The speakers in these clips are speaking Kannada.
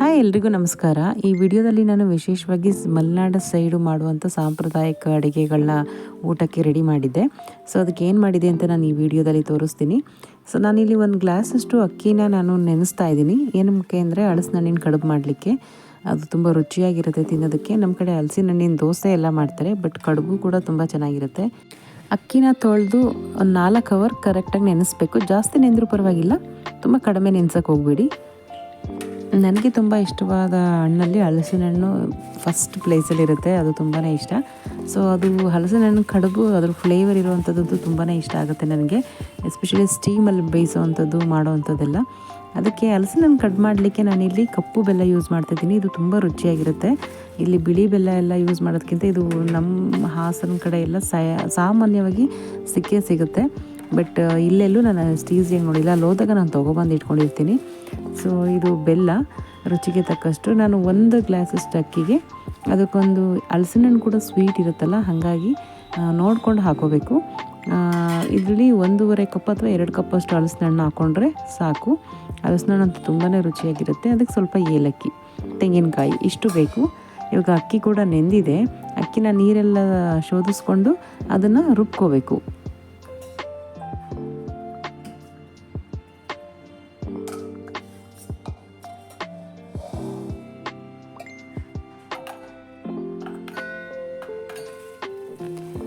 ಹಾಯ್ ಎಲ್ರಿಗೂ ನಮಸ್ಕಾರ. ಈ ವಿಡಿಯೋದಲ್ಲಿ ನಾನು ವಿಶೇಷವಾಗಿ ಮಲೆನಾಡು ಸೈಡು ಮಾಡುವಂಥ ಸಾಂಪ್ರದಾಯಿಕ ಅಡುಗೆಗಳನ್ನ ಊಟಕ್ಕೆ ರೆಡಿ ಮಾಡಿದ್ದೆ. ಸೊ ಅದಕ್ಕೆ ಏನು ಮಾಡಿದೆ ಅಂತ ನಾನು ಈ ವಿಡಿಯೋದಲ್ಲಿ ತೋರಿಸ್ತೀನಿ. ಸೊ ನಾನಿಲ್ಲಿ ಒಂದು ಗ್ಲಾಸಷ್ಟು ಅಕ್ಕಿನ ನಾನು ನೆನೆಸ್ತಾ ಇದ್ದೀನಿ. ಏನಕ್ಕೆ ಅಂದರೆ ಹಣ್ಣೀನ ಕಡುಬು ಮಾಡಲಿಕ್ಕೆ. ಅದು ತುಂಬ ರುಚಿಯಾಗಿರುತ್ತೆ ತಿನ್ನೋದಕ್ಕೆ. ನಮ್ಮ ಕಡೆ ಹಣ್ಣಿನ ದೋಸೆ ಎಲ್ಲ ಮಾಡ್ತಾರೆ, ಬಟ್ ಕಡುಬು ಕೂಡ ತುಂಬ ಚೆನ್ನಾಗಿರುತ್ತೆ. ಅಕ್ಕಿನ ತೊಳೆದು ಒಂದು 4 ಅವರ್ ಕರೆಕ್ಟಾಗಿ ನೆನೆಸ್ಬೇಕು. ಜಾಸ್ತಿ ನೆಂದರೂ ಪರವಾಗಿಲ್ಲ, ತುಂಬ ಕಡಿಮೆ ನೆನೆಸೋಕೆ ಹೋಗಬೇಡಿ. ನನಗೆ ತುಂಬ ಇಷ್ಟವಾದ ಹಣ್ಣಲ್ಲಿ ಹಲಸಿನ ಹಣ್ಣು ಫಸ್ಟ್ ಪ್ಲೇಸಲ್ಲಿರುತ್ತೆ. ಅದು ತುಂಬಾ ಇಷ್ಟ. ಸೊ ಅದು ಹಲಸಿನ ಹಣ್ಣು ಕಡುಬು, ಅದ್ರ ಫ್ಲೇವರ್ ಇರುವಂಥದ್ದು ತುಂಬಾ ಇಷ್ಟ ಆಗುತ್ತೆ ನನಗೆ. ಎಸ್ಪೆಷಲಿ ಸ್ಟೀಮಲ್ಲಿ ಬೇಯಿಸೋವಂಥದ್ದು ಮಾಡೋವಂಥದ್ದೆಲ್ಲ. ಅದಕ್ಕೆ ಹಲಸಿನ ಹಣ್ಣು ಕಟ್ ಮಾಡಲಿಕ್ಕೆ ನಾನಿಲ್ಲಿ ಕಪ್ಪು ಬೆಲ್ಲ ಯೂಸ್ ಮಾಡ್ತಾಯಿದ್ದೀನಿ. ಇದು ತುಂಬ ರುಚಿಯಾಗಿರುತ್ತೆ. ಇಲ್ಲಿ ಬಿಳಿ ಬೆಲ್ಲ ಎಲ್ಲ ಯೂಸ್ ಮಾಡೋದಕ್ಕಿಂತ ಇದು ನಮ್ಮ ಹಾಸನ ಕಡೆ ಎಲ್ಲ ಸಾಮಾನ್ಯವಾಗಿ ಸಿಗುತ್ತೆ. ಬಟ್ ಇಲ್ಲೆಲ್ಲೂ ನಾನು ಅಷ್ಟು ಈಸಿಯಾಗಿ ನೋಡಿಲ್ಲ. ಅಲ್ಲಿ ಹೋದಾಗ ನಾನು ತೊಗೊಬಂದು ಇಟ್ಕೊಂಡಿರ್ತೀನಿ. ಸೊ ಇದು ಬೆಲ್ಲ ರುಚಿಗೆ ತಕ್ಕಷ್ಟು. ನಾನು 1 ಗ್ಲಾಸಷ್ಟು ಅಕ್ಕಿಗೆ ಅದಕ್ಕೊಂದು ಹಲಸಿನ ಹಣ್ಣು ಕೂಡ ಸ್ವೀಟ್ ಇರುತ್ತಲ್ಲ, ಹಾಗಾಗಿ ನೋಡ್ಕೊಂಡು ಹಾಕೋಬೇಕು. ಇದರಲ್ಲಿ 1.5 ಕಪ್ ಅಥವಾ 2 ಕಪ್ಪಷ್ಟು ಹಲಸಿನ ಹಣ್ಣು ಹಾಕ್ಕೊಂಡ್ರೆ ಸಾಕು. ಹಲಸಿನ ಹಣ್ಣು ಅಂತೂ ತುಂಬಾ ರುಚಿಯಾಗಿರುತ್ತೆ. ಅದಕ್ಕೆ ಸ್ವಲ್ಪ ಏಲಕ್ಕಿ, ತೆಂಗಿನಕಾಯಿ ಇಷ್ಟು ಬೇಕು. ಇವಾಗ ಅಕ್ಕಿ ಕೂಡ ನೆಂದಿದೆ. ಅಕ್ಕಿನ ನೀರೆಲ್ಲ ಶೋಧಿಸ್ಕೊಂಡು ಅದನ್ನು ರುಬ್ಕೋಬೇಕು.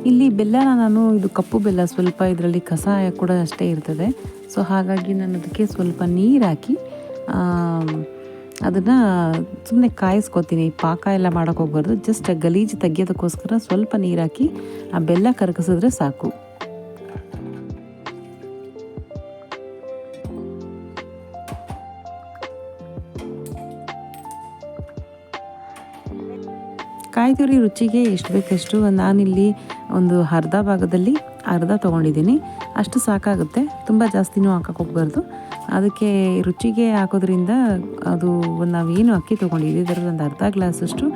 ಇಲ್ಲಿ ಬೆಲ್ಲನ ನಾನು, ಇದು ಕಪ್ಪು ಬೆಲ್ಲ, ಸ್ವಲ್ಪ ಇದರಲ್ಲಿ ಕಸ ಕೂಡ ಅಷ್ಟೇ ಇರ್ತದೆ. ಸೊ ಹಾಗಾಗಿ ನಾನು ಅದಕ್ಕೆ ಸ್ವಲ್ಪ ನೀರು ಹಾಕಿ ಅದನ್ನು ಸುಮ್ಮನೆ ಕಾಯಿಸ್ಕೊತೀನಿ. ಪಾಕ ಎಲ್ಲ ಮಾಡೋಕ್ಕೆ ಹೋಗ್ಬಾರ್ದು. ಜಸ್ಟ್ ಗಲೀಜು ತೆಗಿಯೋದಕ್ಕೋಸ್ಕರ ಸ್ವಲ್ಪ ನೀರು ಹಾಕಿ ಆ ಬೆಲ್ಲ ಕರಗಿಸಿದ್ರೆ ಸಾಕು. ಕಾಯಿ ತುರಿ ರುಚಿಗೆ ಎಷ್ಟು ಬೇಕಷ್ಟು. ನಾನಿಲ್ಲಿ ಒಂದು ಅರ್ಧ ತೊಗೊಂಡಿದ್ದೀನಿ. ಅಷ್ಟು ಸಾಕಾಗುತ್ತೆ. ತುಂಬ ಜಾಸ್ತಿನೂ ಹಾಕೋಕೆ ಹೋಗ್ಬಾರ್ದು. ಅದಕ್ಕೆ ರುಚಿಗೆ ಹಾಕೋದ್ರಿಂದ ಅದು ನಾವೇನು ಅಕ್ಕಿ ತೊಗೊಂಡಿದ್ದೀವಿ ಇದರಲ್ಲಿ ಒಂದು ಅರ್ಧ ಗ್ಲಾಸಷ್ಟು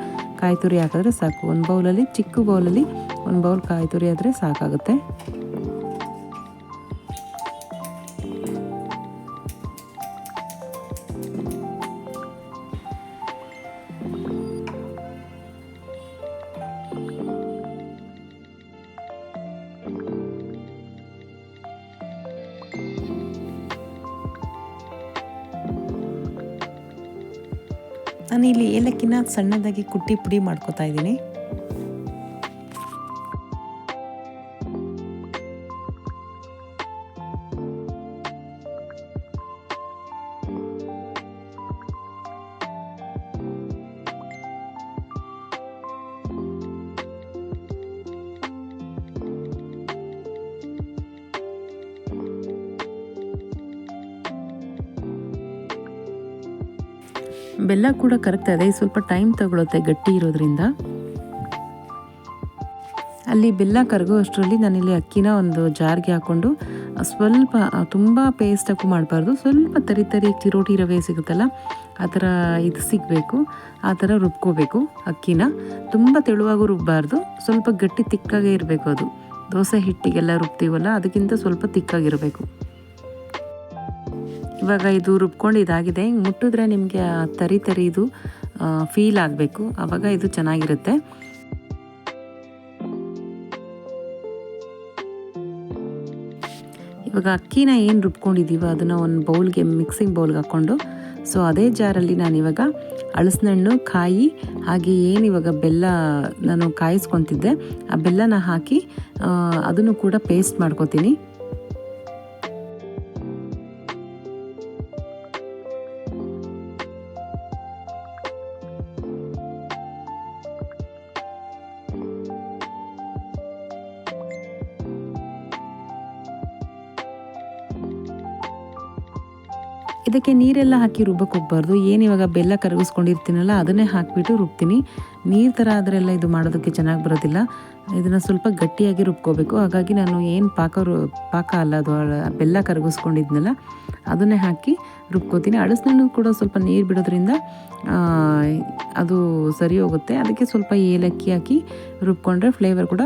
ಕಾಯಿ ತುರಿ ಹಾಕಿದ್ರೆ ಸಾಕು. ಒಂದು ಬೌಲಲ್ಲಿ, ಚಿಕ್ಕ ಬೌಲಲ್ಲಿ 1 ಬೌಲ್ ಕಾಯಿ ತುರಿ ಆದರೆ ಸಾಕಾಗುತ್ತೆ. ನಾನು ಇಲ್ಲಿ ಏಲಕ್ಕಿನ ಸಣ್ಣದಾಗಿ ಕುಟ್ಟಿ ಪುಡಿ ಮಾಡ್ಕೊತಾ ಇದ್ದೀನಿ. ಬೆಲ್ಲ ಕೂಡ ಕರಗ್ತಾ ಇದೆ. ಸ್ವಲ್ಪ ಟೈಮ್ ತಗೊಳುತ್ತೆ ಗಟ್ಟಿ ಇರೋದ್ರಿಂದ. ಅಲ್ಲಿ ಬೆಲ್ಲ ಕರಗೋ ಅಷ್ಟರಲ್ಲಿ ನಾನಿಲ್ಲಿ ಅಕ್ಕಿನ ಒಂದು ಜಾರ್ಗೆ ಹಾಕ್ಕೊಂಡು ಸ್ವಲ್ಪ, ತುಂಬ ಪೇಸ್ಟಾಗೂ ಮಾಡಬಾರ್ದು, ಸ್ವಲ್ಪ ತರಿ ಚಿರೋಟಿ ರವೆ ಸಿಗುತ್ತಲ್ಲ ಆ ಥರ ಇದು ಸಿಗಬೇಕು. ಆ ಥರ ರುಬ್ಕೋಬೇಕು ಅಕ್ಕಿನ. ತುಂಬ ತೆಳುವಾಗೂ ರುಬ್ಬಾರ್ದು, ಸ್ವಲ್ಪ ಗಟ್ಟಿ ತಿಕ್ಕಾಗೇ ಇರಬೇಕು. ಅದು ದೋಸೆ ಹಿಟ್ಟಿಗೆಲ್ಲ ರುಬ್ತೀವಲ್ಲ ಅದಕ್ಕಿಂತ ಸ್ವಲ್ಪ ತಿಕ್ಕಾಗಿರಬೇಕು. ಇವಾಗ ಇದು ರುಬ್ಕೊಂಡು ಇದಾಗಿದೆ. ಹಿಂಗೆ ಮುಟ್ಟಿದ್ರೆ ನಿಮಗೆ ತರಿ ಇದು ಫೀಲ್ ಆಗಬೇಕು, ಆವಾಗ ಇದು ಚೆನ್ನಾಗಿರುತ್ತೆ. ಇವಾಗ ಅಕ್ಕಿನ ಏನು ರುಬ್ಕೊಂಡಿದ್ದೀವೋ ಅದನ್ನು ಒಂದು ಬೌಲ್ಗೆ, ಮಿಕ್ಸಿಂಗ್ ಬೌಲ್ಗೆ ಹಾಕ್ಕೊಂಡು, ಸೊ ಅದೇ ಜಾರಲ್ಲಿ ನಾನಿವಾಗ ಹಲಸಿನ ಹಣ್ಣು, ಕಾಯಿ, ಹಾಗೆ ಏನು ಇವಾಗ ಬೆಲ್ಲ ನಾನು ಕಾಯಿಸ್ಕೊತಿದ್ದೆ ಆ ಬೆಲ್ಲನ ಹಾಕಿ ಅದನ್ನು ಕೂಡ ಪೇಸ್ಟ್ ಮಾಡ್ಕೊತೀನಿ. ಇದಕ್ಕೆ ನೀರೆಲ್ಲ ಹಾಕಿ ರುಬ್ಬಕ್ಕೆ ಹೋಗ್ಬಾರ್ದು. ಏನು ಇವಾಗ ಬೆಲ್ಲ ಕರಗಿಸ್ಕೊಂಡಿರ್ತೀನಲ್ಲ ಅದನ್ನೇ ಹಾಕಿಬಿಟ್ಟು ರುಬ್ತೀನಿ. ನೀರು ಥರ ಆದರೆಲ್ಲ ಇದು ಮಾಡೋದಕ್ಕೆ ಚೆನ್ನಾಗಿ ಬರೋದಿಲ್ಲ. ಇದನ್ನು ಸ್ವಲ್ಪ ಗಟ್ಟಿಯಾಗಿ ರುಬ್ಕೋಬೇಕು. ಹಾಗಾಗಿ ನಾನು ಏನು ಪಾಕ ಅಲ್ಲ, ಅದು ಬೆಲ್ಲ ಕರಗಿಸ್ಕೊಂಡಿದ್ನಲ್ಲ ಅದನ್ನೇ ಹಾಕಿ ರುಬ್ಕೋತೀನಿ. ಹಲಸಿನಣ್ಣು ಕೂಡ ಸ್ವಲ್ಪ ನೀರು ಬಿಡೋದ್ರಿಂದ ಅದು ಸರಿ ಹೋಗುತ್ತೆ. ಅದಕ್ಕೆ ಸ್ವಲ್ಪ ಏಲಕ್ಕಿ ಹಾಕಿ ರುಬ್ಕೊಂಡ್ರೆ ಫ್ಲೇವರ್ ಕೂಡ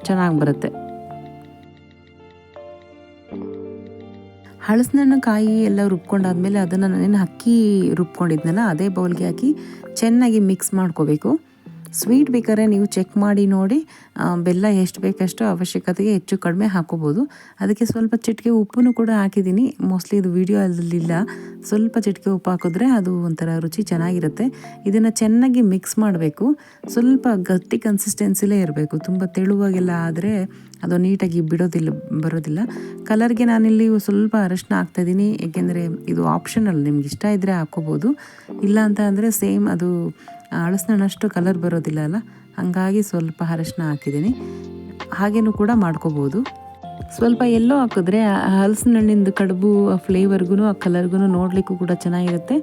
ಚೆನ್ನಾಗಿ ಬರುತ್ತೆ. ಹಲಸಿನಣ್ಣು ಕಾಯಿ ಎಲ್ಲ ರುಬ್ಕೊಂಡಾದ್ಮೇಲೆ ಅದನ್ನು ನಾನೇನು ಅಕ್ಕಿ ರುಬ್ಕೊಂಡಿದ್ನಲ್ಲ ಅದೇ ಬೌಲ್ಗೆ ಹಾಕಿ ಚೆನ್ನಾಗಿ ಮಿಕ್ಸ್ ಮಾಡ್ಕೋಬೇಕು. ಸ್ವೀಟ್ ಬೇಕಾದ್ರೆ ನೀವು ಚೆಕ್ ಮಾಡಿ ನೋಡಿ, ಬೆಲ್ಲ ಎಷ್ಟು ಬೇಕಷ್ಟು ಅವಶ್ಯಕತೆಗೆ ಹೆಚ್ಚು ಕಡಿಮೆ ಹಾಕೋಬೋದು. ಅದಕ್ಕೆ ಸ್ವಲ್ಪ ಚಿಟಿಕೆ ಉಪ್ಪನ್ನು ಕೂಡ ಹಾಕಿದ್ದೀನಿ. ಮೋಸ್ಟ್ಲಿ ಇದು ವಿಡಿಯೋದಲ್ಲಿಲ್ಲ. ಸ್ವಲ್ಪ ಚಿಟಿಕೆ ಉಪ್ಪು ಹಾಕಿದ್ರೆ ಅದು ಒಂಥರ ರುಚಿ ಚೆನ್ನಾಗಿರುತ್ತೆ. ಇದನ್ನು ಚೆನ್ನಾಗಿ ಮಿಕ್ಸ್ ಮಾಡಬೇಕು. ಸ್ವಲ್ಪ ಗಟ್ಟಿ ಕನ್ಸಿಸ್ಟೆನ್ಸಿಲೇ ಇರಬೇಕು. ತುಂಬ ತೆಳುವಾಗೆಲ್ಲ ಆದರೆ ಅದು ನೀಟಾಗಿ ಬರೋದಿಲ್ಲ. ಕಲರ್ಗೆ ನಾನಿಲ್ಲಿ ಸ್ವಲ್ಪ ಅರಶಿನ ಹಾಕ್ತಾಯಿದ್ದೀನಿ. ಏಕೆಂದರೆ ಇದು ಆಪ್ಷನಲ್, ನಿಮ್ಗೆ ಇಷ್ಟ ಇದ್ದರೆ ಹಾಕ್ಕೋಬೋದು. ಇಲ್ಲ ಅಂತ ಅಂದರೆ ಸೇಮ್ ಅದು ಹಲಸಿನಣ್ಣಷ್ಟು ಕಲರ್ ಬರೋದಿಲ್ಲ ಅಲ್ಲ, ಹಾಗಾಗಿ ಸ್ವಲ್ಪ ಅರಶಿನ ಹಾಕಿದ್ದೀನಿ. ಹಾಗೇನೂ ಕೂಡ ಮಾಡ್ಕೋಬೋದು. ಸ್ವಲ್ಪ ಎಲ್ಲೋ ಹಾಕಿದ್ರೆ ಹಲಸಿನಣ್ಣಿಂದು ಕಡುಬು ಆ ಫ್ಲೇವರ್ಗೂ ಆ ಕಲರ್ಗೂ ನೋಡಲಿಕ್ಕೂ ಕೂಡ ಚೆನ್ನಾಗಿರುತ್ತೆ,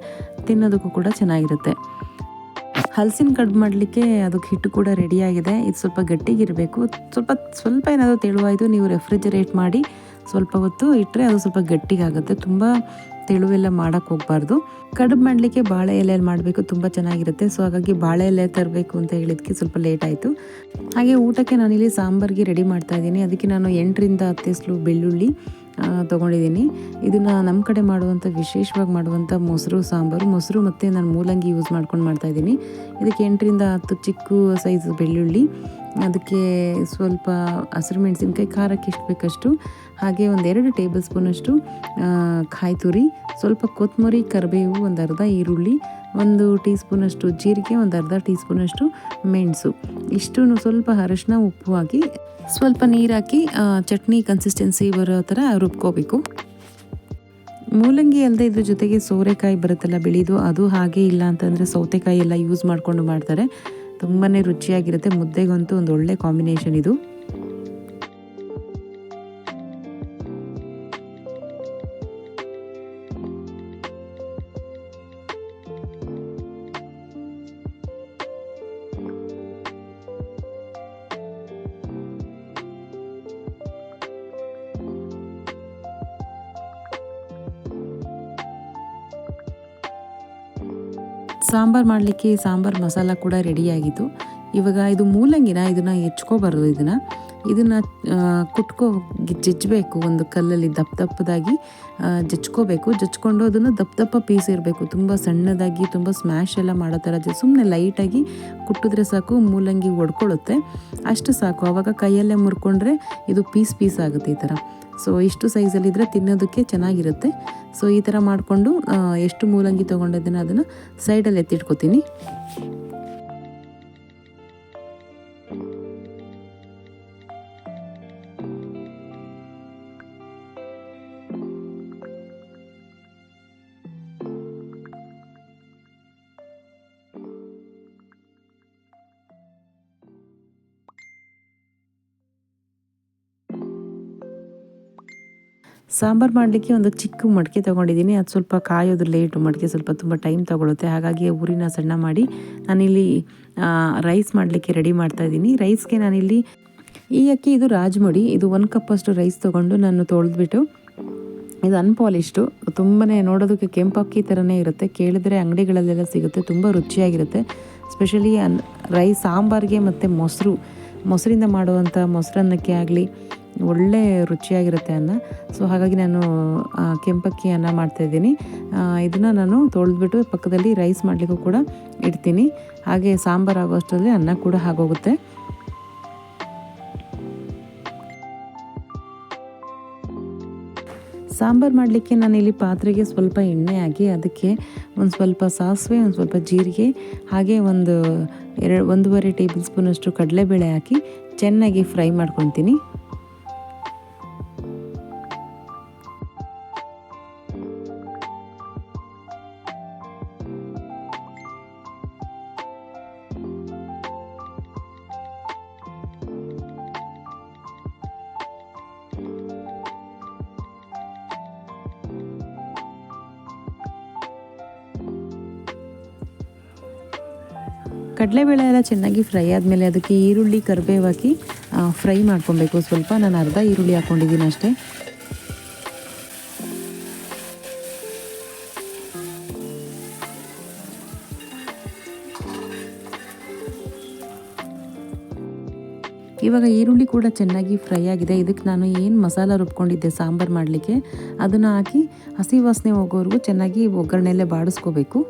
ತಿನ್ನೋದಕ್ಕೂ ಕೂಡ ಚೆನ್ನಾಗಿರುತ್ತೆ. ಹಲಸಿನ ಕಡುಬು ಮಾಡಲಿಕ್ಕೆ ಅದಕ್ಕೆ ಹಿಟ್ಟು ಕೂಡ ರೆಡಿಯಾಗಿದೆ. ಇದು ಸ್ವಲ್ಪ ಗಟ್ಟಿಗಿರಬೇಕು. ಸ್ವಲ್ಪ ಏನಾದರೂ ತೆಳುವಾಯಿತು ನೀವು ರೆಫ್ರಿಜರೇಟ್ ಮಾಡಿ ಸ್ವಲ್ಪ ಹೊತ್ತು ಇಟ್ಟರೆ ಅದು ಸ್ವಲ್ಪ ಗಟ್ಟಿಗಾಗುತ್ತೆ. ತುಂಬ ತೆಳುವೆಲ್ಲ ಮಾಡೋಕ್ಕೆ ಹೋಗಬಾರ್ದು. ಕಡುಬು ಮಾಡಲಿಕ್ಕೆ ಬಾಳೆ ಎಲೆಯಲ್ಲಿ ಮಾಡಬೇಕು, ತುಂಬ ಚೆನ್ನಾಗಿರುತ್ತೆ. ಸೊ ಹಾಗಾಗಿ ಬಾಳೆ ಎಲೆ ತರಬೇಕು ಅಂತ ಹೇಳಿದ್ದಕ್ಕೆ ಸ್ವಲ್ಪ ಲೇಟ್ ಆಯಿತು. ಹಾಗೆ ಊಟಕ್ಕೆ ನಾನಿಲ್ಲಿ ಸಾಂಬಾರಿಗೆ ರೆಡಿ ಮಾಡ್ತಾಯಿದ್ದೀನಿ. ಅದಕ್ಕೆ ನಾನು 8ರಿಂದ 10 ಎಸ್ಲು ಬೆಳ್ಳುಳ್ಳಿ ತೊಗೊಂಡಿದ್ದೀನಿ. ಇದನ್ನು ನಮ್ಮ ಕಡೆ ಮಾಡುವಂಥ ವಿಶೇಷವಾಗಿ ಮಾಡುವಂಥ ಮೊಸರು ಸಾಂಬಾರು. ಮೊಸರು ಮತ್ತು ನಾನು ಮೂಲಂಗಿ ಯೂಸ್ ಮಾಡ್ಕೊಂಡು ಮಾಡ್ತಾಯಿದ್ದೀನಿ. ಇದಕ್ಕೆ 8ರಿಂದ 10 ಚಿಕ್ಕ ಸೈಜ್ ಬೆಳ್ಳುಳ್ಳಿ, ಅದಕ್ಕೆ ಸ್ವಲ್ಪ ಹಸಿರು ಮೆಣಸಿನ್ಕಾಯಿ, ಖಾರಕ್ಕೆ ಎಷ್ಟು ಬೇಕಷ್ಟು, ಹಾಗೆ 1-2 ಟೇಬಲ್ ಸ್ಪೂನಷ್ಟು ಕಾಯಿ ತುರಿ, ಸ್ವಲ್ಪ ಕೊತ್ತಂಬರಿ, ಕರಿಬೇವು, ಒಂದು ಅರ್ಧ ಈರುಳ್ಳಿ, 1 ಟೀ ಸ್ಪೂನಷ್ಟು ಜೀರಿಗೆ, ಒಂದು ಅರ್ಧ ಟೀ ಸ್ಪೂನಷ್ಟು ಮೆಣಸು, ಇಷ್ಟು ಸ್ವಲ್ಪ ಅರಶಿನ, ಉಪ್ಪು ಹಾಕಿ ಸ್ವಲ್ಪ ನೀರು ಹಾಕಿ ಚಟ್ನಿ ಕನ್ಸಿಸ್ಟೆನ್ಸಿ ಬರೋ ಥರ ರುಬ್ಕೋಬೇಕು. ಮೂಲಂಗಿ ಅಲ್ಲದೆ ಇದ್ರ ಜೊತೆಗೆ ಸೋರೆಕಾಯಿ ಬರುತ್ತಲ್ಲ ಬಿಳಿದು, ಅದು ಹಾಗೆ ಇಲ್ಲ ಅಂತಂದರೆ ಸೌತೆಕಾಯಿ ಎಲ್ಲ ಯೂಸ್ ಮಾಡಿಕೊಂಡು ಮಾಡ್ತಾರೆ. ತುಂಬಾ ರುಚಿಯಾಗಿರುತ್ತೆ. ಮುದ್ದೆಗಂತೂ ಒಂದು ಒಳ್ಳೆ ಕಾಂಬಿನೇಷನ್ ಇದು. ಸಾಂಬಾರು ಮಾಡಲಿಕ್ಕೆ ಸಾಂಬಾರು ಮಸಾಲ ಕೂಡ ರೆಡಿಯಾಗಿತ್ತು. ಇವಾಗ ಇದು ಮೂಲಂಗಿನ ಇದನ್ನು ಹೆಚ್ಕೋಬಾರ್ದು. ಇದನ್ನು ಜಜ್ಜಬೇಕು. ಒಂದು ಕಲ್ಲಲ್ಲಿ ದಪ್ಪದಾಗಿ ಜಜ್ಕೋಬೇಕು. ಜಜ್ಕೊಂಡು ಅದನ್ನು ದಪ್ಪ ಪೀಸ್ ಇರಬೇಕು. ತುಂಬ ಸಣ್ಣದಾಗಿ ತುಂಬ ಸ್ಮ್ಯಾಶ್ ಎಲ್ಲ ಮಾಡೋ ಥರ ಸುಮ್ಮನೆ ಲೈಟಾಗಿ ಕುಟ್ಟಿದ್ರೆ ಸಾಕು, ಮೂಲಂಗಿ ಒಡ್ಕೊಳ್ಳುತ್ತೆ, ಅಷ್ಟು ಸಾಕು. ಆವಾಗ ಕೈಯಲ್ಲೇ ಮುರ್ಕೊಂಡ್ರೆ ಇದು ಪೀಸ್ ಆಗುತ್ತೆ ಈ ಥರ. ಸೊ ಇಷ್ಟು ಸೈಜಲ್ಲಿದ್ದರೆ ತಿನ್ನೋದಕ್ಕೆ ಚೆನ್ನಾಗಿರುತ್ತೆ. ಸೊ ಈ ಥರ ಮಾಡಿಕೊಂಡು ಎಷ್ಟು ಮೂಲಂಗಿ ತೊಗೊಂಡಿದ್ದೀನಿ ಅದನ್ನು ಸೈಡಲ್ಲಿ ಎತ್ತಿಟ್ಕೊತೀನಿ. ಸಾಂಬಾರು ಮಾಡಲಿಕ್ಕೆ ಒಂದು ಚಿಕ್ಕ ಮಡಿಕೆ ತೊಗೊಂಡಿದ್ದೀನಿ. ಅದು ಸ್ವಲ್ಪ ಕಾಯೋದು ಲೇಟು, ಮಡಿಕೆ ಸ್ವಲ್ಪ ತುಂಬ ಟೈಮ್ ತೊಗೊಳುತ್ತೆ. ಹಾಗಾಗಿ ಊರಿನ ಸಣ್ಣ ಮಾಡಿ ನಾನಿಲ್ಲಿ ರೈಸ್ ಮಾಡಲಿಕ್ಕೆ ರೆಡಿ ಮಾಡ್ತಾಯಿದ್ದೀನಿ. ರೈಸ್ಗೆ ನಾನಿಲ್ಲಿ ಈ ಅಕ್ಕಿ ಇದು ರಾಜ್ಮುಡಿ, ಇದು 1 ಕಪ್ಪಷ್ಟು ರೈಸ್ ತೊಗೊಂಡು ನಾನು ತೊಳೆದ್ಬಿಟ್ಟು, ಇದು ಅನ್ಪಾಲಿಶ್ಡು, ತುಂಬಾ ನೋಡೋದಕ್ಕೆ ಕೆಂಪು ಅಕ್ಕಿ ಥರನೇ ಇರುತ್ತೆ. ಕೇಳಿದ್ರೆ ಅಂಗಡಿಗಳಲ್ಲೆಲ್ಲ ಸಿಗುತ್ತೆ, ತುಂಬ ರುಚಿಯಾಗಿರುತ್ತೆ. ಸ್ಪೆಷಲಿ ರೈಸ್ ಸಾಂಬಾರಿಗೆ ಮತ್ತು ಮೊಸರಿಂದ ಮಾಡುವಂಥ ಮೊಸರನ್ನಕ್ಕೆ ಆಗಲಿ ಒಳ್ಳೆ ರುಚಿಯಾಗಿರುತ್ತೆ ಅನ್ನ. ಸೊ ಹಾಗಾಗಿ ನಾನು ಕೆಂಪಕ್ಕಿ ಅನ್ನ ಮಾಡ್ತಾಯಿದ್ದೀನಿ. ಇದನ್ನು ನಾನು ತೊಳೆದ್ಬಿಟ್ಟು ಪಕ್ಕದಲ್ಲಿ ರೈಸ್ ಮಾಡಲಿಕ್ಕೂ ಕೂಡ ಇಡ್ತೀನಿ. ಹಾಗೆ ಸಾಂಬಾರು ಆಗೋಷ್ಟರಲ್ಲಿ ಅನ್ನ ಕೂಡ ಆಗೋಗುತ್ತೆ. ಸಾಂಬಾರು ಮಾಡಲಿಕ್ಕೆ ನಾನಿಲ್ಲಿ ಪಾತ್ರೆಗೆ ಸ್ವಲ್ಪ ಎಣ್ಣೆ ಹಾಕಿ ಅದಕ್ಕೆ ಒಂದು ಸ್ವಲ್ಪ ಸಾಸಿವೆ, ಒಂದು ಸ್ವಲ್ಪ ಜೀರಿಗೆ, ಹಾಗೆ 1.5 ಟೇಬಲ್ ಸ್ಪೂನಷ್ಟು ಕಡಲೆಬೇಳೆ ಹಾಕಿ ಚೆನ್ನಾಗಿ ಫ್ರೈ ಮಾಡ್ಕೊತೀನಿ. ಕಡಲೆಬೇಳೆ ಎಲ್ಲ ಚೆನ್ನಾಗಿ ಫ್ರೈ ಆದಮೇಲೆ ಅದಕ್ಕೆ ಈರುಳ್ಳಿ ಕರಿಬೇವು ಹಾಕಿ ಫ್ರೈ ಮಾಡ್ಕೊಬೇಕು. ಸ್ವಲ್ಪ ನಾನು ಅರ್ಧ ಈರುಳ್ಳಿ ಹಾಕ್ಕೊಂಡಿದ್ದೀನಿ ಅಷ್ಟೇ. ಇವಾಗ ಈರುಳ್ಳಿ ಕೂಡ ಚೆನ್ನಾಗಿ ಫ್ರೈ ಆಗಿದೆ. ಇದಕ್ಕೆ ನಾನು ಏನು ಮಸಾಲ ರುಬ್ಕೊಂಡಿದ್ದೆ ಸಾಂಬಾರು ಮಾಡಲಿಕ್ಕೆ ಅದನ್ನು ಹಾಕಿ ಹಸಿ ವಾಸನೆ ಹೋಗೋವರೆಗೂ ಚೆನ್ನಾಗಿ ಒಗ್ಗರಣೆಯಲ್ಲೇ ಬಾಡಿಸ್ಕೋಬೇಕು.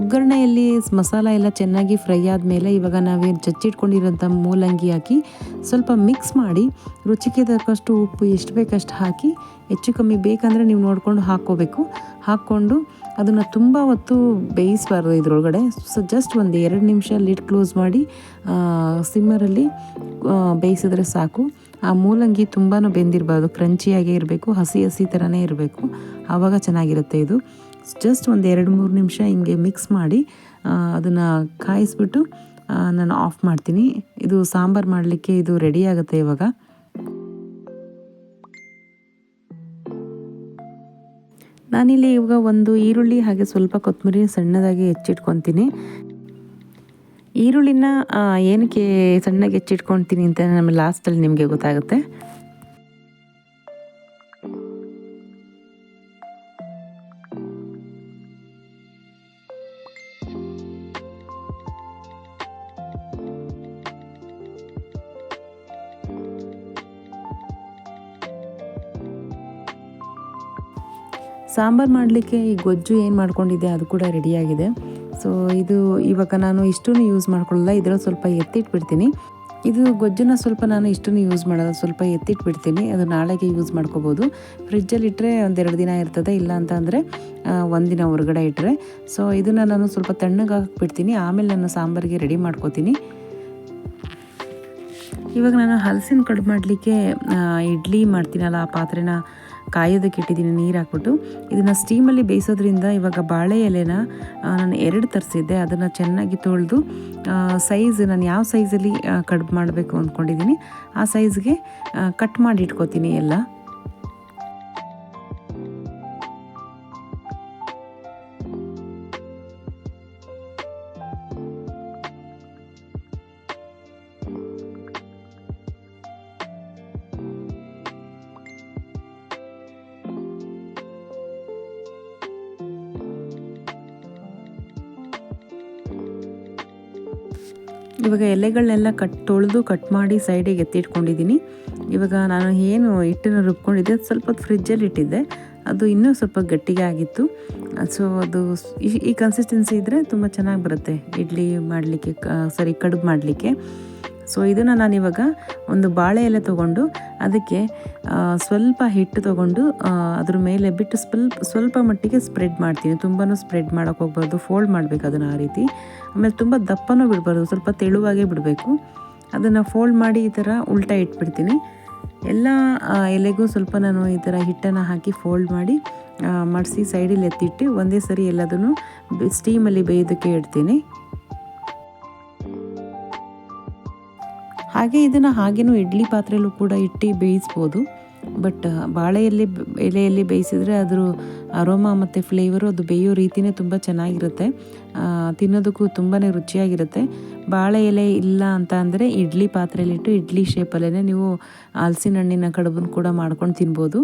ಒಗ್ಗರಣೆಯಲ್ಲಿ ಮಸಾಲ ಎಲ್ಲ ಚೆನ್ನಾಗಿ ಫ್ರೈ ಆದಮೇಲೆ ಇವಾಗ ನಾವೇನು ಜಜ್ಜಿಟ್ಕೊಂಡಿರೋಂಥ ಮೂಲಂಗಿ ಹಾಕಿ ಸ್ವಲ್ಪ ಮಿಕ್ಸ್ ಮಾಡಿ ರುಚಿಗೆ ತಕ್ಕಷ್ಟು ಉಪ್ಪು ಎಷ್ಟು ಬೇಕಷ್ಟು ಹಾಕಿ, ಹೆಚ್ಚು ಕಮ್ಮಿ ಬೇಕಂದರೆ ನೀವು ನೋಡಿಕೊಂಡು ಹಾಕ್ಕೋಬೇಕು. ಹಾಕ್ಕೊಂಡು ಅದನ್ನು ತುಂಬ ಹೊತ್ತು ಬೇಯಿಸಬಾರ್ದು ಇದರೊಳಗಡೆ. ಜಸ್ಟ್ ಒಂದು 2 ನಿಮಿಷ ಲಿಡ್ ಕ್ಲೋಸ್ ಮಾಡಿ ಸಿಮ್ಮರಲ್ಲಿ ಬೇಯಿಸಿದ್ರೆ ಸಾಕು. ಆ ಮೂಲಂಗಿ ತುಂಬಾ ಬೆಂದಿರಬಾರ್ದು, ಕ್ರಂಚಿಯಾಗೇ ಇರಬೇಕು, ಹಸಿ ಹಸಿ ಥರನೇ ಇರಬೇಕು, ಆವಾಗ ಚೆನ್ನಾಗಿರುತ್ತೆ ಇದು. ಜಸ್ಟ್ ಒಂದು 2-3 ನಿಮಿಷ ಹಿಂಗೆ ಮಿಕ್ಸ್ ಮಾಡಿ ಅದನ್ನು ಕಾಯಿಸ್ಬಿಟ್ಟು ನಾನು ಆಫ್ ಮಾಡ್ತೀನಿ. ಇದು ಸಾಂಬಾರು ಮಾಡಲಿಕ್ಕೆ ಇದು ರೆಡಿ ಆಗುತ್ತೆ. ಇವಾಗ ನಾನಿಲ್ಲಿ ಇವಾಗ ಒಂದು ಈರುಳ್ಳಿ ಹಾಗೆ ಸ್ವಲ್ಪ ಕೊತ್ತಂಬರಿ ಸಣ್ಣದಾಗಿ ಹೆಚ್ಚಿಟ್ಕೊತೀನಿ. ಈರುಳ್ಳಿನ ಏನಕ್ಕೆ ಸಣ್ಣಗೆ ಹೆಚ್ಚಿಟ್ಕೊತೀನಿ ಅಂತ ನಮ್ಮ ಲಾಸ್ಟಲ್ಲಿ ನಿಮಗೆ ಗೊತ್ತಾಗುತ್ತೆ. ಸಾಂಬಾರು ಮಾಡಲಿಕ್ಕೆ ಈ ಗೊಜ್ಜು ಏನು ಮಾಡ್ಕೊಂಡಿದ್ದೆ ಅದು ಕೂಡ ರೆಡಿಯಾಗಿದೆ. ಸೊ ಇದು ಇವಾಗ ನಾನು ಇಷ್ಟನ್ನು ಯೂಸ್ ಮಾಡ್ಕೊಳ್ಳಲ್ಲ, ಇದರಲ್ಲಿ ಸ್ವಲ್ಪ ಎತ್ತಿಟ್ಬಿಡ್ತೀನಿ. ಇದು ಗೊಜ್ಜನ್ನ ಸ್ವಲ್ಪ ನಾನು ಇಷ್ಟನ್ನು ಯೂಸ್ ಮಾಡೋದು, ಸ್ವಲ್ಪ ಎತ್ತಿಟ್ಬಿಡ್ತೀನಿ. ಅದು ನಾಳೆಗೆ ಯೂಸ್ ಮಾಡ್ಕೋಬೋದು. ಫ್ರಿಜ್ಜಲ್ಲಿ ಇಟ್ಟರೆ 1-2 ದಿನ ಇರ್ತದೆ, ಇಲ್ಲ ಅಂತ ಅಂದರೆ 1 ದಿನ ಹೊರಗಡೆ ಇಟ್ಟರೆ. ಸೊ ಇದನ್ನು ನಾನು ಸ್ವಲ್ಪ ತಣ್ಣಗೆ ಹಾಕ್ಬಿಡ್ತೀನಿ, ಆಮೇಲೆ ನಾನು ಸಾಂಬಾರಿಗೆ ರೆಡಿ ಮಾಡ್ಕೋತೀನಿ. ಇವಾಗ ನಾನು ಹಲಸಿನ ಕಡುಬು ಮಾಡಲಿಕ್ಕೆ ಇಡ್ಲಿ ಮಾಡ್ತೀನಲ್ಲ ಆ ಪಾತ್ರೆನ ಕಾಯೋದಕ್ಕೆ ಇಟ್ಟಿದ್ದೀನಿ, ನೀರು ಹಾಕ್ಬಿಟ್ಟು. ಇದನ್ನು ಸ್ಟೀಮಲ್ಲಿ ಬೇಯಿಸೋದ್ರಿಂದ ಇವಾಗ ಬಾಳೆ ಎಲೆನ ನಾನು 2 ತರಿಸಿದ್ದೆ. ಅದನ್ನು ಚೆನ್ನಾಗಿ ತೊಳೆದು ಸೈಜ್ ನಾನು ಯಾವ ಸೈಜಲ್ಲಿ ಕಡುಬು ಮಾಡಬೇಕು ಅಂದ್ಕೊಂಡಿದ್ದೀನಿ ಆ ಸೈಜ್ಗೆ ಕಟ್ ಮಾಡಿ ಇಟ್ಕೋತೀನಿ ಎಲ್ಲ. ಇವಾಗ ಎಲೆಗಳನ್ನೆಲ್ಲ ತೊಳೆದು ಕಟ್ ಮಾಡಿ ಸೈಡಿಗೆ ಎತ್ತಿಟ್ಕೊಂಡಿದ್ದೀನಿ. ಇವಾಗ ನಾನು ಏನು ಹಿಟ್ಟನ್ನು ರುಬ್ಕೊಂಡಿದ್ದೆ ಸ್ವಲ್ಪ ಹೊತ್ತು ಫ್ರಿಜ್ಜಲ್ಲಿ ಇಟ್ಟಿದ್ದೆ, ಅದು ಇನ್ನೂ ಸ್ವಲ್ಪ ಗಟ್ಟಿಗೆ ಆಗಿತ್ತು. ಸೊ ಅದು ಈ ಕನ್ಸಿಸ್ಟೆನ್ಸಿ ಇದ್ದರೆ ತುಂಬ ಚೆನ್ನಾಗಿ ಬರುತ್ತೆ ಇಡ್ಲಿ ಮಾಡಲಿಕ್ಕೆ, ಕಡುಬು ಮಾಡಲಿಕ್ಕೆ. ಸೊ ಇದನ್ನು ನಾನಿವಾಗ ಒಂದು ಬಾಳೆ ಎಲೆ ತೊಗೊಂಡು ಅದಕ್ಕೆ ಸ್ವಲ್ಪ ಹಿಟ್ಟು ತೊಗೊಂಡು ಅದ್ರ ಮೇಲೆ ಬಿಟ್ಟು ಸ್ವಲ್ಪ ಮಟ್ಟಿಗೆ ಸ್ಪ್ರೆಡ್ ಮಾಡ್ತೀನಿ. ತುಂಬಾ ಸ್ಪ್ರೆಡ್ ಮಾಡೋಕ್ಕೆ ಹೋಗ್ಬಾರ್ದು, ಫೋಲ್ಡ್ ಮಾಡಬೇಕು ಅದನ್ನು ಆ ರೀತಿ. ಆಮೇಲೆ ತುಂಬ ದಪ್ಪನೂ ಬಿಡಬಾರ್ದು, ಸ್ವಲ್ಪ ತೆಳುವಾಗೇ ಬಿಡಬೇಕು. ಅದನ್ನು ಫೋಲ್ಡ್ ಮಾಡಿ ಈ ಥರ ಉಲ್ಟಾ ಇಟ್ಬಿಡ್ತೀನಿ. ಎಲ್ಲ ಎಲೆಗೂ ಸ್ವಲ್ಪ ನಾನು ಈ ಥರ ಹಿಟ್ಟನ್ನು ಹಾಕಿ ಫೋಲ್ಡ್ ಮಾಡಿ ಮಡಿಸಿ ಸೈಡಲ್ಲಿ ಎತ್ತಿಟ್ಟು ಒಂದೇ ಸರಿ ಎಲ್ಲದನ್ನು ಸ್ಟೀಮಲ್ಲಿ ಬೇಯೋದಕ್ಕೆ ಇಡ್ತೀನಿ. ಹಾಗೆ ಇದನ್ನು ಹಾಗೇನೂ ಇಡ್ಲಿ ಪಾತ್ರೆಯಲ್ಲೂ ಕೂಡ ಇಟ್ಟು ಬೇಯಿಸ್ಬೋದು. ಬಟ್ ಎಲೆಯಲ್ಲಿ ಬೇಯಿಸಿದರೆ ಅದ್ರ ಅರೋಮಾ ಮತ್ತು ಫ್ಲೇವರು ಅದು ಬೇಯೋ ರೀತಿಯೇ ತುಂಬ ಚೆನ್ನಾಗಿರುತ್ತೆ, ತಿನ್ನೋದಕ್ಕೂ ತುಂಬಾ ರುಚಿಯಾಗಿರುತ್ತೆ. ಬಾಳೆ ಎಲೆ ಇಲ್ಲ ಅಂತ ಅಂದರೆ ಇಡ್ಲಿ ಪಾತ್ರೆಯಲ್ಲಿಟ್ಟು ಇಡ್ಲಿ ಶೇಪಲ್ಲೇ ನೀವು ಹಲಸಿನ ಹಣ್ಣಿನ ಕಡುಬನ್ನು ಕೂಡ ಮಾಡ್ಕೊಂಡು ತಿನ್ಬೋದು.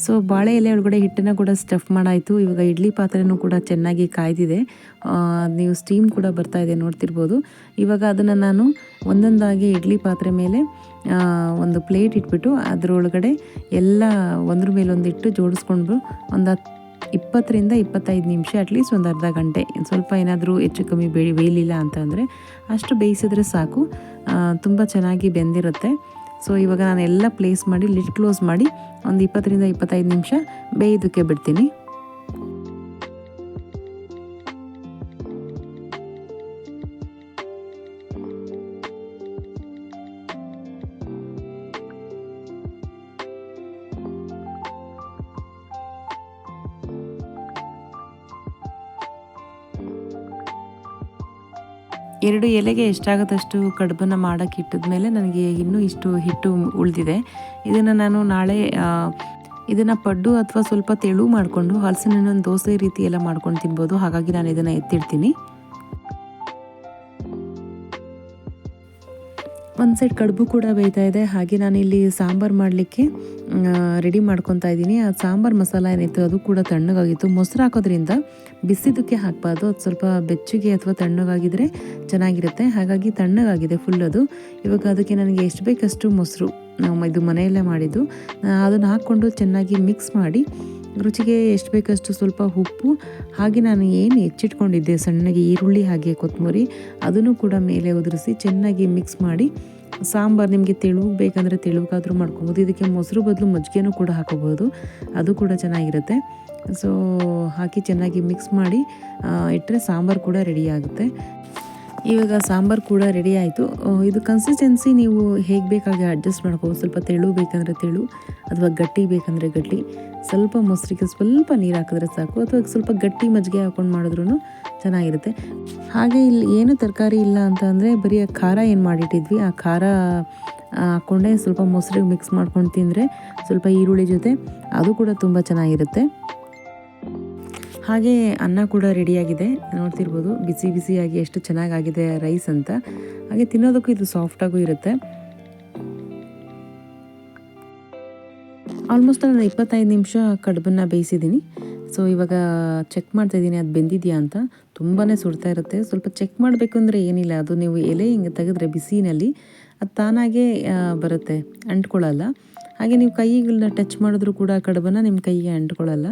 ಸೊ ಬಾಳೆ ಎಲೆ ಒಳಗಡೆ ಹಿಟ್ಟನ್ನು ಕೂಡ ಸ್ಟಫ್ ಮಾಡಾಯಿತು. ಇವಾಗ ಇಡ್ಲಿ ಪಾತ್ರೆನೂ ಕೂಡ ಚೆನ್ನಾಗಿ ಕಾಯ್ದಿದೆ, ನೀವು ಸ್ಟೀಮ್ ಕೂಡ ಬರ್ತಾ ಇದೆ ನೋಡ್ತಿರ್ಬೋದು. ಇವಾಗ ಅದನ್ನು ನಾನು ಒಂದೊಂದಾಗಿ ಇಡ್ಲಿ ಪಾತ್ರೆ ಮೇಲೆ ಒಂದು ಪ್ಲೇಟ್ ಇಟ್ಬಿಟ್ಟು ಅದರೊಳಗಡೆ ಎಲ್ಲ ಒಂದ್ರ ಮೇಲೊಂದು ಇಟ್ಟು ಜೋಡಿಸ್ಕೊಂಡು ಒಂದು 20ರಿಂದ 25 ನಿಮಿಷ ಅಟ್ಲೀಸ್ಟ್ ಒಂದು ಅರ್ಧ ಗಂಟೆ. ಸ್ವಲ್ಪ ಏನಾದರೂ ಹೆಚ್ಚು ಕಮ್ಮಿ ಬೇಯಲಿಲ್ಲ ಅಂತಂದರೆ ಅಷ್ಟು ಬೇಯಿಸಿದ್ರೆ ಸಾಕು, ತುಂಬ ಚೆನ್ನಾಗಿ ಬೆಂದಿರುತ್ತೆ. ಸೊ ಇವಾಗ ನಾನು ಎಲ್ಲ ಪ್ಲೇಸ್ ಮಾಡಿ ಲಿಡ್ ಕ್ಲೋಸ್ ಮಾಡಿ ಒಂದು 20ರಿಂದ 25 ನಿಮಿಷ ಬೇಯೋದಕ್ಕೆ ಬಿಡ್ತೀನಿ. ಎರಡು ಎಲೆಗೆ ಎಷ್ಟಾಗುತ್ತಷ್ಟು ಕಡುಬನ್ನು ಮಾಡೋಕ್ಕೆ ಇಟ್ಟಿದ್ಮೇಲೆ ನನಗೆ ಇನ್ನೂ ಇಷ್ಟು ಹಿಟ್ಟು ಉಳಿದಿದೆ. ಇದನ್ನು ನಾನು ನಾಳೆ ಇದನ್ನು ಪಡ್ಡು ಅಥವಾ ಸ್ವಲ್ಪ ತೆಳು ಮಾಡಿಕೊಂಡು ಹಲಸಿನ ಹಣ್ಣನ್ನು ದೋಸೆ ರೀತಿ ಎಲ್ಲ ಮಾಡ್ಕೊಂಡು ತಿನ್ಬೋದು. ಹಾಗಾಗಿ ನಾನು ಇದನ್ನು ಎತ್ತಿಡ್ತೀನಿ. ಒಂದು ಸೈಡ್ ಕಡುಬು ಕೂಡ ಬೇಯ್ತಾ ಇದೆ. ಹಾಗೆ ನಾನಿಲ್ಲಿ ಸಾಂಬಾರು ಮಾಡಲಿಕ್ಕೆ ರೆಡಿ ಮಾಡ್ಕೊತಾ ಇದ್ದೀನಿ. ಆ ಸಾಂಬಾರು ಮಸಾಲ ಏನಿತ್ತು ಅದು ಕೂಡ ತಣ್ಣಗಾಗಿತ್ತು. ಮೊಸರು ಹಾಕೋದ್ರಿಂದ ಬಿಸಿದಕ್ಕೆ ಹಾಕಬಾರ್ದು, ಅದು ಸ್ವಲ್ಪ ಬೆಚ್ಚಗೆ ಅಥವಾ ತಣ್ಣಗಾಗಿದ್ದರೆ ಚೆನ್ನಾಗಿರುತ್ತೆ. ಹಾಗಾಗಿ ತಣ್ಣಗಾಗಿದೆ ಫುಲ್ ಅದು. ಇವಾಗ ಅದಕ್ಕೆ ನನಗೆ ಎಷ್ಟು ಬೇಕಷ್ಟು ಮೊಸರು, ಇದು ಮನೆಯಲ್ಲೇ ಮಾಡಿದ್ದು, ಅದನ್ನು ಹಾಕ್ಕೊಂಡು ಚೆನ್ನಾಗಿ ಮಿಕ್ಸ್ ಮಾಡಿ ರುಚಿಗೆ ಎಷ್ಟು ಬೇಕಷ್ಟು ಸ್ವಲ್ಪ ಉಪ್ಪು, ಹಾಗೆ ನಾನು ಏನು ಹೆಚ್ಚಿಟ್ಕೊಂಡಿದ್ದೆ ಸಣ್ಣಗೆ ಈರುಳ್ಳಿ ಹಾಗೆ ಕೊತ್ತಂಬರಿ ಅದನ್ನು ಕೂಡ ಮೇಲೆ ಉದುರಿಸಿ ಚೆನ್ನಾಗಿ ಮಿಕ್ಸ್ ಮಾಡಿ ಸಾಂಬಾರು ನಿಮಗೆ ತೆಳುವು ಬೇಕಂದರೆ ತೆಳುವಾದ್ರೂ ಮಾಡ್ಕೊಬೋದು. ಇದಕ್ಕೆ ಮೊಸರು ಬದಲು ಮಜ್ಜಿಗೆನೂ ಕೂಡ ಹಾಕೋಬೋದು, ಅದು ಕೂಡ ಚೆನ್ನಾಗಿರುತ್ತೆ. ಸೊ ಹಾಕಿ ಚೆನ್ನಾಗಿ ಮಿಕ್ಸ್ ಮಾಡಿ ಇಟ್ಟರೆ ಸಾಂಬಾರು ಕೂಡ ರೆಡಿ ಆಗುತ್ತೆ. ಇವಾಗ ಸಾಂಬಾರು ಕೂಡ ರೆಡಿ ಆಯಿತು. ಇದು ಕನ್ಸಿಸ್ಟೆನ್ಸಿ ನೀವು ಹೇಗೆ ಬೇಕಾಗಿ ಅಡ್ಜಸ್ಟ್ ಮಾಡ್ಕೋಬೋದು. ಸ್ವಲ್ಪ ತೆಳು ಬೇಕಂದರೆ ತೆಳು ಅಥವಾ ಗಟ್ಟಿ ಬೇಕಂದರೆ ಗಟ್ಟಿ. ಸ್ವಲ್ಪ ಮೊಸರಿಗೆ ಸ್ವಲ್ಪ ನೀರು ಹಾಕಿದ್ರೆ ಸಾಕು, ಅಥವಾ ಸ್ವಲ್ಪ ಗಟ್ಟಿ ಮಜ್ಜಿಗೆ ಹಾಕ್ಕೊಂಡು ಮಾಡಿದ್ರೂ ಚೆನ್ನಾಗಿರುತ್ತೆ. ಹಾಗೆ ಇಲ್ಲಿ ಏನು ತರಕಾರಿ ಇಲ್ಲ ಅಂತ ಅಂದರೆ ಬರೀ ಖಾರ ಏನು ಮಾಡಿಟ್ಟಿದ್ವಿ ಆ ಖಾರ ಹಾಕ್ಕೊಂಡೆ ಸ್ವಲ್ಪ ಮೊಸರಿಗೆ ಮಿಕ್ಸ್ ಮಾಡ್ಕೊಂಡು ತಿಂದರೆ ಸ್ವಲ್ಪ ಈರುಳ್ಳಿ ಜೊತೆ ಅದು ಕೂಡ ತುಂಬ ಚೆನ್ನಾಗಿರುತ್ತೆ. ಹಾಗೆ ಅನ್ನ ಕೂಡ ರೆಡಿಯಾಗಿದೆ, ನೋಡ್ತಿರ್ಬೋದು ಬಿಸಿ ಬಿಸಿಯಾಗಿ ಎಷ್ಟು ಚೆನ್ನಾಗಾಗಿದೆ ರೈಸ್ ಅಂತ. ಹಾಗೆ ತಿನ್ನೋದಕ್ಕೂ ಇದು ಸಾಫ್ಟಾಗೂ ಇರುತ್ತೆ. ಆಲ್ಮೋಸ್ಟ್ ನಾನು 25 ನಿಮಿಷ ಕಡುಬನ್ನು ಬೇಯಿಸಿದ್ದೀನಿ. ಸೊ ಇವಾಗ ಚೆಕ್ ಮಾಡ್ತಾಯಿದ್ದೀನಿ ಅದು ಬೆಂದಿದೆಯಾ ಅಂತ. ತುಂಬಾ ಸುಡ್ತಾ ಇರುತ್ತೆ. ಸ್ವಲ್ಪ ಚೆಕ್ ಮಾಡಬೇಕು ಅಂದರೆ ಏನಿಲ್ಲ, ಅದು ನೀವು ಎಲೆ ಹಿಂಗೆ ತೆಗೆದ್ರೆ ಬಿಸಿನಲ್ಲಿ ಅದು ತಾನಾಗೇ ಬರುತ್ತೆ, ಅಂಟ್ಕೊಳ್ಳಲ್ಲ. ಹಾಗೆ ನೀವು ಕೈಗಳನ್ನ ಟಚ್ ಮಾಡಿದ್ರೂ ಕೂಡ ಕಡುಬನ್ನು ನಿಮ್ಮ ಕೈಗೆ ಅಂಟ್ಕೊಳ್ಳಲ್ಲ,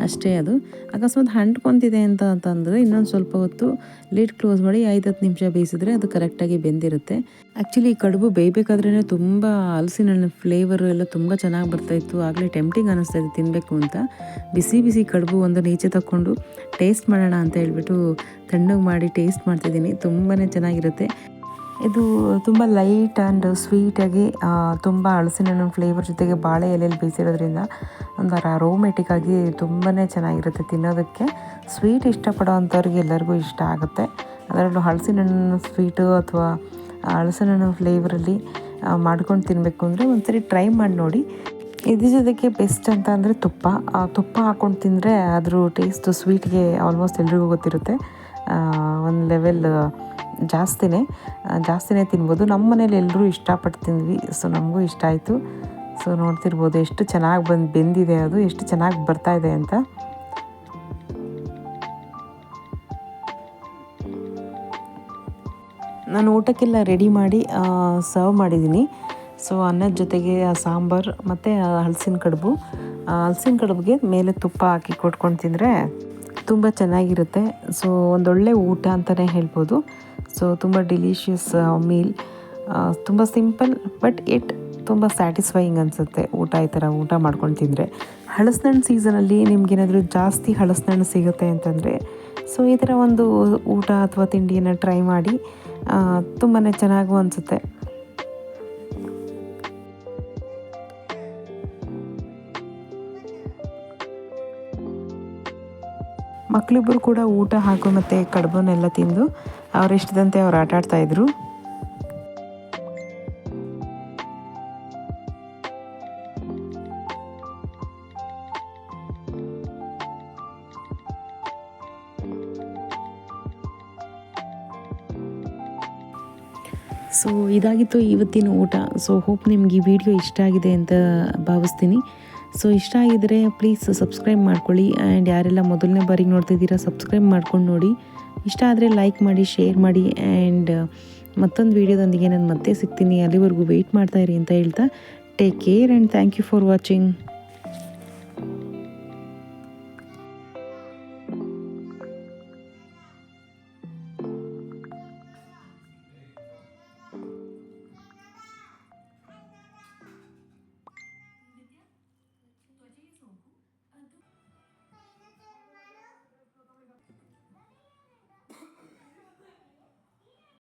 ಅಷ್ಟೇ. ಅದು ಅಕಸ್ಮಾತ್ ಅಂಟ್ಕೊತಿದೆ ಅಂತಂದರೆ ಇನ್ನೊಂದು ಸ್ವಲ್ಪ ಹೊತ್ತು ಲಿಡ್ ಕ್ಲೋಸ್ ಮಾಡಿ 5-10 ನಿಮಿಷ ಬೇಯಿಸಿದ್ರೆ ಅದು ಕರೆಕ್ಟಾಗಿ ಬೆಂದಿರುತ್ತೆ. ಆ್ಯಕ್ಚುಲಿ ಕಡುಬು ಬೇಯಬೇಕಾದ್ರೇ ತುಂಬ ಹಲಸಿನ ಹಣ್ಣು ಫ್ಲೇವರು ಎಲ್ಲ ತುಂಬ ಚೆನ್ನಾಗಿ ಬರ್ತಾಯಿತ್ತು. ಆಗಲೇ ಟೆಂಪ್ಟಿಂಗ್ ಅನ್ನಿಸ್ತಾಯಿತ್ತು ತಿನ್ನಬೇಕು ಅಂತ. ಬಿಸಿ ಬಿಸಿ ಕಡುಬು ಒಂದು ಈಚೆ ತಗೊಂಡು ಟೇಸ್ಟ್ ಮಾಡೋಣ ಅಂತ ಹೇಳ್ಬಿಟ್ಟು ತಣ್ಣಗೆ ಮಾಡಿ ಟೇಸ್ಟ್ ಮಾಡ್ತಿದ್ದೀನಿ. ತುಂಬಾ ಚೆನ್ನಾಗಿರುತ್ತೆ. ಇದು ತುಂಬ ಲೈಟ್ ಆ್ಯಂಡ್ ಸ್ವೀಟಾಗಿ ತುಂಬ ಹಲಸಿನ ಹಣ್ಣು ಫ್ಲೇವರ್ ಜೊತೆಗೆ ಬಾಳೆ ಎಲೆಯಲ್ಲಿ ಬೇಯಿಸಿರೋದ್ರಿಂದ ಒಂಥರ ಅರೋಮೆಟಿಕ್ ಆಗಿ ತುಂಬಾ ಚೆನ್ನಾಗಿರುತ್ತೆ ತಿನ್ನೋದಕ್ಕೆ. ಸ್ವೀಟ್ ಇಷ್ಟಪಡೋ ಅಂಥವ್ರಿಗೆ ಎಲ್ಲರಿಗೂ ಇಷ್ಟ ಆಗುತ್ತೆ. ಅದರಲ್ಲೂ ಹಲಸಿನ ಹಣ್ಣು ಸ್ವೀಟು ಅಥವಾ ಹಲಸಿನ ಹಣ್ಣು ಫ್ಲೇವರಲ್ಲಿ ಮಾಡ್ಕೊಂಡು ತಿನ್ನಬೇಕು ಅಂದರೆ ಒಂದ್ಸರಿ ಟ್ರೈ ಮಾಡಿ ನೋಡಿ. ಇದ್ರ ಜೊತೆಗೆ ಬೆಸ್ಟ್ ಅಂತ ಅಂದರೆ ತುಪ್ಪ ಹಾಕ್ಕೊಂಡು ತಿಂದರೆ ಅದ್ರ ಟೇಸ್ಟು ಸ್ವೀಟ್ಗೆ ಆಲ್ಮೋಸ್ಟ್ ಎಲ್ರಿಗೂ ಗೊತ್ತಿರುತ್ತೆ. ಒಂದು ಲೆವೆಲ್ ಜಾಸ್ತಿನೇ ತಿನ್ಬೋದು. ನಮ್ಮ ಮನೇಲಿ ಎಲ್ಲರೂ ಇಷ್ಟಪಟ್ಟು ತಿಂದ್ವಿ. ಸೊ ನಮಗೂ ಇಷ್ಟ ಆಯಿತು. ಸೊ ನೋಡ್ತಿರ್ಬೋದು ಎಷ್ಟು ಚೆನ್ನಾಗಿ ಬೆಂದಿದೆ, ಅದು ಎಷ್ಟು ಚೆನ್ನಾಗಿ ಬರ್ತಾಯಿದೆ ಅಂತ. ನಾನು ಊಟಕ್ಕೆಲ್ಲ ರೆಡಿ ಮಾಡಿ ಸರ್ವ್ ಮಾಡಿದ್ದೀನಿ. ಸೊ ಅನ್ನದ ಜೊತೆಗೆ ಸಾಂಬಾರು ಮತ್ತು ಹಲಸಿನ ಕಡುಬಿಗೆ ಮೇಲೆ ತುಪ್ಪ ಹಾಕಿ ಕೊಟ್ಕೊಂಡು ತಿಂದರೆ ತುಂಬ ಚೆನ್ನಾಗಿರುತ್ತೆ. ಸೊ ಒಂದೊಳ್ಳೆ ಊಟ ಅಂತಲೇ ಹೇಳ್ಬೋದು. ಸೊ ತುಂಬ ಡಿಲಿಷಿಯಸ್ ಮೀಲ್, ತುಂಬ ಸಿಂಪಲ್ ಬಟ್ ತುಂಬ ಸ್ಯಾಟಿಸ್ಫೈಯಿಂಗ್ ಅನಿಸುತ್ತೆ ಈ ಥರ ಊಟ ಮಾಡ್ಕೊಂಡು ತಿಂದರೆ. ಹಲಸಿನಣ್ಣು ಸೀಸನಲ್ಲಿ ನಿಮಗೇನಾದರೂ ಜಾಸ್ತಿ ಹಲಸಿನಣ್ಣು ಸಿಗುತ್ತೆ ಅಂತಂದರೆ ಸೊ ಈ ಥರ ಒಂದು ಊಟ ಅಥವಾ ತಿಂಡಿಯನ್ನು ಟ್ರೈ ಮಾಡಿ, ತುಂಬಾ ಚೆನ್ನಾಗೂ ಅನಿಸುತ್ತೆ. ಮಕ್ಕಳಿಬ್ಬರು ಕೂಡ ಊಟ ಹಾಕು ಮತ್ತು ಕಡುಬನ್ನೆಲ್ಲ ತಿಂದು ಅವರಿಷ್ಟದಂತೆ ಅವ್ರು ಆಟಾಡ್ತಾಯಿದ್ರು. ಸೊ ಇದಾಗಿತ್ತು ಇವತ್ತಿನ ಊಟ. ಸೊ ಹೋಪ್ ನಿಮ್ಗೆ ಈ ವಿಡಿಯೋ ಇಷ್ಟ ಆಗಿದೆ ಅಂತ ಭಾವಿಸ್ತೀನಿ. ಸೊ ಇಷ್ಟ ಆಗಿದರೆ ಪ್ಲೀಸ್ ಸಬ್ಸ್ಕ್ರೈಬ್ ಮಾಡ್ಕೊಳ್ಳಿ. ಆ್ಯಂಡ್ ಯಾರೆಲ್ಲ ಮೊದಲನೇ ಬಾರಿಗೆ ನೋಡ್ತಿದ್ದೀರಾ ಸಬ್ಸ್ಕ್ರೈಬ್ ಮಾಡ್ಕೊಂಡು ನೋಡಿ. ಇಷ್ಟ ಆದರೆ ಲೈಕ್ ಮಾಡಿ, ಶೇರ್ ಮಾಡಿ. ಆ್ಯಂಡ್ ಮತ್ತೊಂದು ವೀಡಿಯೋದೊಂದಿಗೆ ನಾನು ಮತ್ತೆ ಸಿಗ್ತೀನಿ. ಅಲ್ಲಿವರೆಗೂ ವೆಯ್ಟ್ ಮಾಡ್ತಾಯಿರಿ ಅಂತ ಹೇಳ್ತಾ take care and thank you for watching.